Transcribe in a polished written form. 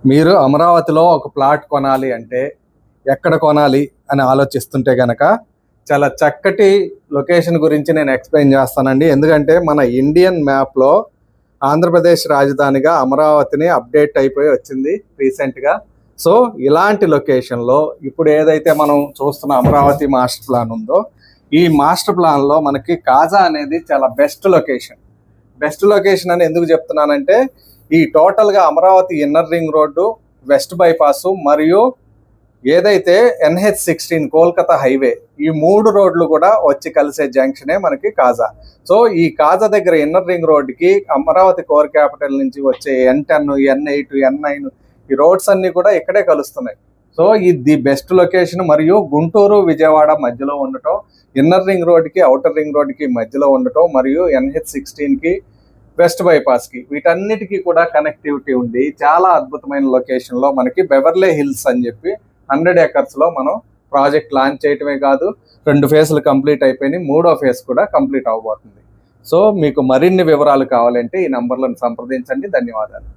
మీరు అమరావతిలో ఒక ప్లాట్ కొనాలి అంటే ఎక్కడ కొనాలి అని ఆలోచిస్తుంటే గనక చాలా చక్కటి లొకేషన్ గురించి నేను ఎక్స్ప్లెయిన్ చేస్తానండి. ఎందుకంటే మన ఇండియన్ మ్యాప్లో ఆంధ్రప్రదేశ్ రాజధానిగా అమరావతిని అప్డేట్ అయిపోయి వచ్చింది రీసెంట్గా. సో ఇలాంటి లొకేషన్లో ఇప్పుడు ఏదైతే మనం చూస్తున్న అమరావతి మాస్టర్ ప్లాన్ ఉందో, ఈ మాస్టర్ ప్లాన్లో మనకి కాజా అనేది చాలా బెస్ట్ లొకేషన్ అని ఎందుకు చెప్తున్నానంటే, ఈ టోటల్గా Amaravati inner ring road, west bypass మరియు ఏదైతే NH16 కోల్కతా హైవే, ఈ 3 రోడ్లు కూడా వచ్చి కలిసే జంక్షనే మనకి కాజా. సో ఈ కాజా దగ్గర ఇన్నర్ రింగ్ రోడ్డుకి అమరావతి కోర్ క్యాపిటల్ నుంచి వచ్చే N10, N8, N9 ఈ రోడ్స్ అన్ని కూడా ఇక్కడే కలుస్తున్నాయి. సో ఇది బెస్ట్ లొకేషన్. మరియు గుంటూరు విజయవాడ మధ్యలో ఉండటం, ఇన్నర్ రింగ్ రోడ్డుకి అవుటర్ రింగ్ రోడ్డుకి మధ్యలో ఉండటం, మరియు NH16కి వెస్ట్ బైపాస్కి, వీటన్నిటికీ కూడా కనెక్టివిటీ ఉంది. చాలా అద్భుతమైన లొకేషన్లో మనకి బెవర్లీ హిల్స్ అని చెప్పి 100 acres మనం ప్రాజెక్ట్ లాంచ్ చేయటమే కాదు, 2 ఫేజ్లు కంప్లీట్ అయిపోయినాయి, 3వ ఫేజ్ కూడా కంప్లీట్ అవబోతుంది. సో మీకు మరిన్ని వివరాలు కావాలంటే ఈ నంబర్లను సంప్రదించండి. ధన్యవాదాలు.